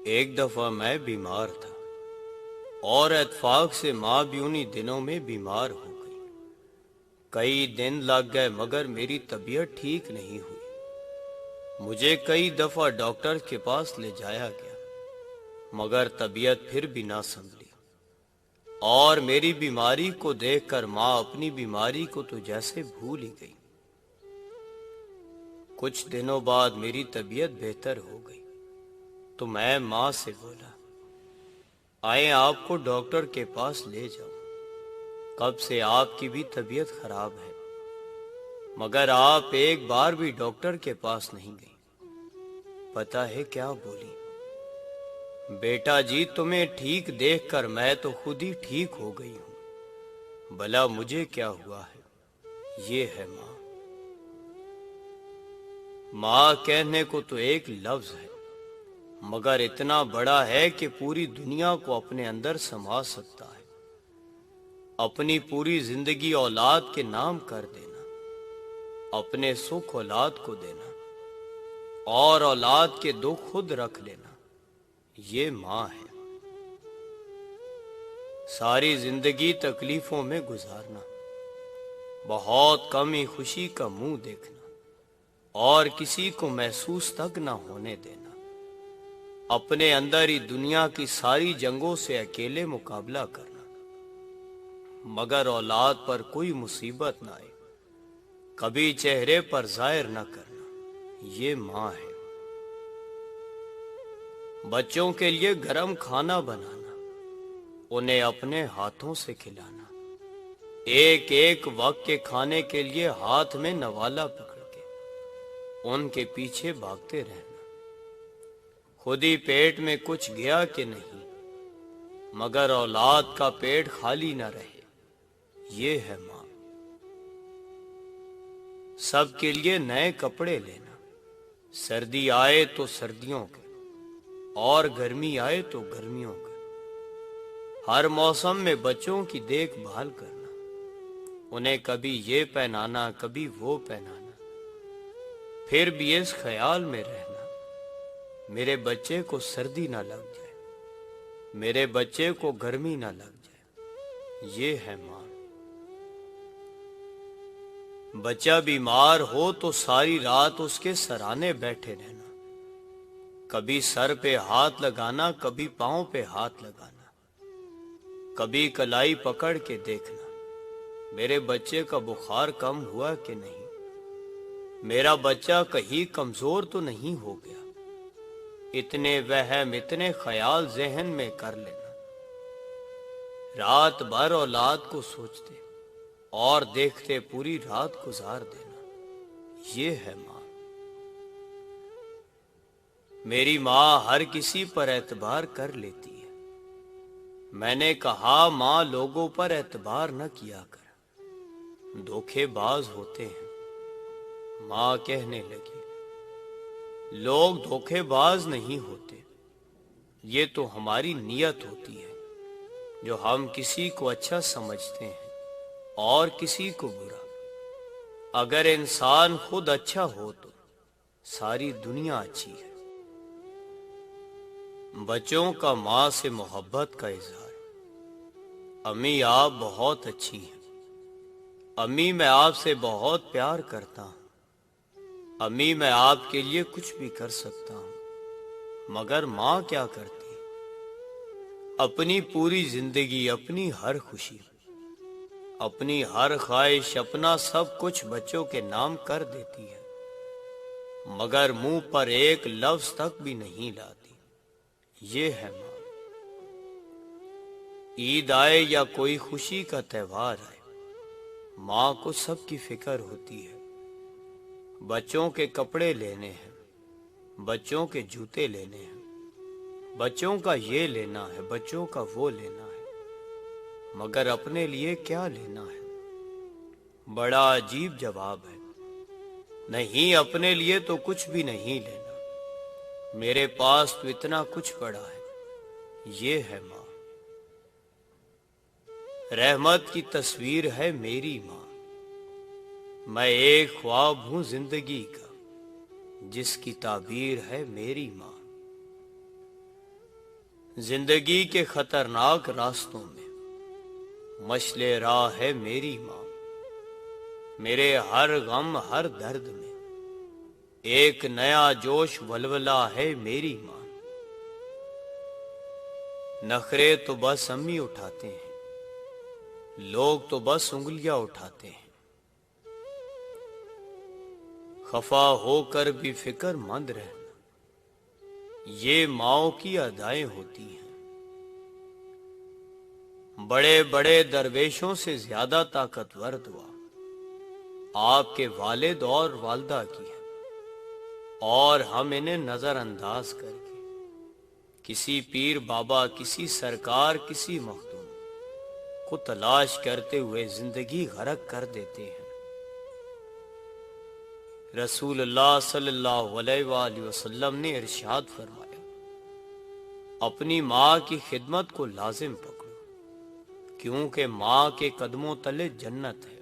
ایک دفعہ میں بیمار تھا اور اتفاق سے ماں بھی انہی دنوں میں بیمار ہو گئی۔ کئی دن لگ گئے مگر میری طبیعت ٹھیک نہیں ہوئی۔ مجھے کئی دفعہ ڈاکٹر کے پاس لے جایا گیا مگر طبیعت پھر بھی نہ سنبھلی، اور میری بیماری کو دیکھ کر ماں اپنی بیماری کو تو جیسے بھول ہی گئی۔ کچھ دنوں بعد میری طبیعت بہتر ہو گئی تو میں ماں سے بولا، آئیں آپ کو ڈاکٹر کے پاس لے جاؤ، کب سے آپ کی بھی طبیعت خراب ہے مگر آپ ایک بار بھی ڈاکٹر کے پاس نہیں گئی۔ پتہ ہے کیا بولی؟ بیٹا جی، تمہیں ٹھیک دیکھ کر میں تو خود ہی ٹھیک ہو گئی ہوں، بھلا مجھے کیا ہوا ہے؟ یہ ہے ماں۔ ماں کہنے کو تو ایک لفظ ہے مگر اتنا بڑا ہے کہ پوری دنیا کو اپنے اندر سما سکتا ہے۔ اپنی پوری زندگی اولاد کے نام کر دینا، اپنے سکھ اولاد کو دینا اور اولاد کے دکھ خود رکھ لینا، یہ ماں ہے۔ ساری زندگی تکلیفوں میں گزارنا، بہت کم ہی خوشی کا منہ دیکھنا اور کسی کو محسوس تک نہ ہونے دینا، اپنے اندر ہی دنیا کی ساری جنگوں سے اکیلے مقابلہ کرنا مگر اولاد پر کوئی مصیبت نہ آئے، کبھی چہرے پر ظاہر نہ کرنا، یہ ماں ہے۔ بچوں کے لیے گرم کھانا بنانا، انہیں اپنے ہاتھوں سے کھلانا، ایک ایک وقت کے کھانے کے لیے ہاتھ میں نوالا پکڑ کے ان کے پیچھے بھاگتے رہنا، خود ہی پیٹ میں کچھ گیا کہ نہیں مگر اولاد کا پیٹ خالی نہ رہے، یہ ہے ماں۔ سب کے لیے نئے کپڑے لینا، سردی آئے تو سردیوں کے اور گرمی آئے تو گرمیوں کے، ہر موسم میں بچوں کی دیکھ بھال کرنا، انہیں کبھی یہ پہنانا کبھی وہ پہنانا، پھر بھی اس خیال میں رہنا میرے بچے کو سردی نہ لگ جائے، میرے بچے کو گرمی نہ لگ جائے، یہ ہے ماں۔ بچہ بیمار ہو تو ساری رات اس کے سرانے بیٹھے رہنا، کبھی سر پہ ہاتھ لگانا کبھی پاؤں پہ ہاتھ لگانا، کبھی کلائی پکڑ کے دیکھنا میرے بچے کا بخار کم ہوا کہ نہیں، میرا بچہ کہیں کمزور تو نہیں ہو گیا، اتنے وہم اتنے خیال ذہن میں کر لینا، رات بھر اولاد کو سوچتے اور دیکھتے پوری رات گزار دینا، یہ ہے ماں۔ میری ماں ہر کسی پر اعتبار کر لیتی ہے، میں نے کہا ماں لوگوں پر اعتبار نہ کیا کر، دھوکے باز ہوتے ہیں۔ ماں کہنے لگی، لوگ دھوکے باز نہیں ہوتے، یہ تو ہماری نیت ہوتی ہے جو ہم کسی کو اچھا سمجھتے ہیں اور کسی کو برا۔ اگر انسان خود اچھا ہو تو ساری دنیا اچھی ہے۔ بچوں کا ماں سے محبت کا اظہار، امی آپ بہت اچھی ہیں، امی میں آپ سے بہت پیار کرتا ہوں، امی میں آپ کے لیے کچھ بھی کر سکتا ہوں، مگر ماں کیا کرتی ہے؟ اپنی پوری زندگی، اپنی ہر خوشی، اپنی ہر خواہش، اپنا سب کچھ بچوں کے نام کر دیتی ہے مگر منہ پر ایک لفظ تک بھی نہیں لاتی، یہ ہے ماں۔ عید آئے یا کوئی خوشی کا تہوار آئے، ماں کو سب کی فکر ہوتی ہے، بچوں کے کپڑے لینے ہیں، بچوں کے جوتے لینے ہیں، بچوں کا یہ لینا ہے، بچوں کا وہ لینا ہے، مگر اپنے لیے کیا لینا ہے؟ بڑا عجیب جواب ہے، نہیں اپنے لیے تو کچھ بھی نہیں لینا، میرے پاس تو اتنا کچھ پڑا ہے، یہ ہے ماں۔ رحمت کی تصویر ہے میری ماں، میں ایک خواب ہوں زندگی کا، جس کی تعبیر ہے میری ماں۔ زندگی کے خطرناک راستوں میں مشعل راہ ہے میری ماں، میرے ہر غم ہر درد میں ایک نیا جوش ولولہ ہے میری ماں۔ نخرے تو بس امی اٹھاتے ہیں، لوگ تو بس انگلیاں اٹھاتے ہیں، خفا ہو کر بھی فکر مند رہنا یہ ماؤں کی ادائیں ہوتی ہیں۔ بڑے بڑے درویشوں سے زیادہ طاقتور دعا آپ کے والد اور والدہ کی ہے، اور ہم انہیں نظر انداز کر کے کسی پیر بابا، کسی سرکار، کسی مخدوم کو تلاش کرتے ہوئے زندگی غرق کر دیتے ہیں۔ رسول اللہ صلی اللہ علیہ وآلہ وسلم نے ارشاد فرمایا، اپنی ماں کی خدمت کو لازم پکڑو، کیونکہ ماں کے قدموں تلے جنت ہے۔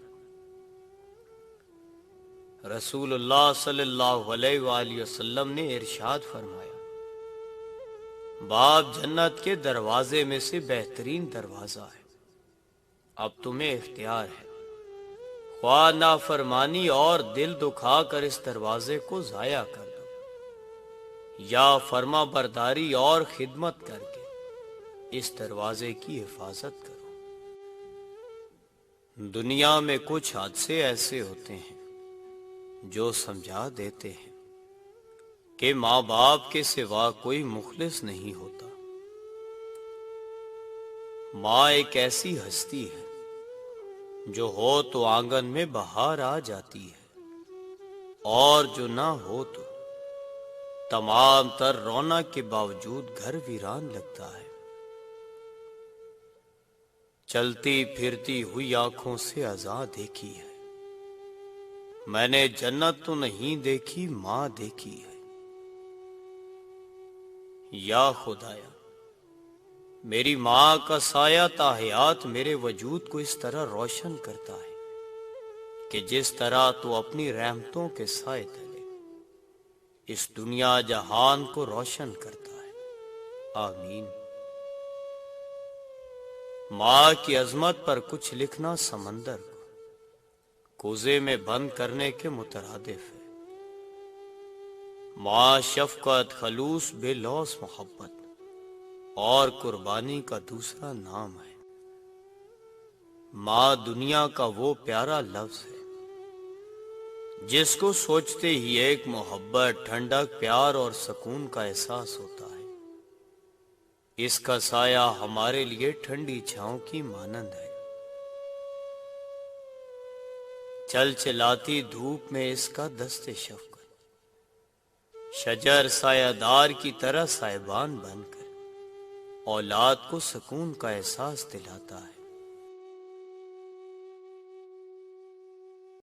رسول اللہ صلی اللہ علیہ وآلہ وسلم نے ارشاد فرمایا، باپ جنت کے دروازے میں سے بہترین دروازہ ہے، اب تمہیں اختیار ہے، خواہ نافرمانی اور دل دکھا کر اس دروازے کو ضائع کر دو، یا فرما برداری اور خدمت کر کے اس دروازے کی حفاظت کرو۔ دنیا میں کچھ حادثے ایسے ہوتے ہیں جو سمجھا دیتے ہیں کہ ماں باپ کے سوا کوئی مخلص نہیں ہوتا۔ ماں ایک ایسی ہستی ہے جو ہو تو آنگن میں بہار آ جاتی ہے، اور جو نہ ہو تو تمام تر رونق کے باوجود گھر ویران لگتا ہے۔ چلتی پھرتی ہوئی آنکھوں سے عزا دیکھی ہے، میں نے جنت تو نہیں دیکھی، ماں دیکھی ہے۔ یا خدایا، میری ماں کا سایہ تاحیات میرے وجود کو اس طرح روشن کرتا ہے کہ جس طرح تو اپنی رحمتوں کے سائے تلے اس دنیا جہان کو روشن کرتا ہے، آمین۔ ماں کی عظمت پر کچھ لکھنا سمندر کو کوزے میں بند کرنے کے مترادف ہے۔ ماں شفقت، خلوص، بے لوث محبت اور قربانی کا دوسرا نام ہے۔ ماں دنیا کا وہ پیارا لفظ ہے جس کو سوچتے ہی ایک محبت، ٹھنڈک، پیار اور سکون کا احساس ہوتا ہے۔ اس کا سایہ ہمارے لیے ٹھنڈی چھاؤں کی مانند ہے۔ چل چلاتی دھوپ میں اس کا دست شفقت شجر سایہ دار کی طرح سائبان بن کر اولاد کو سکون کا احساس دلاتا ہے۔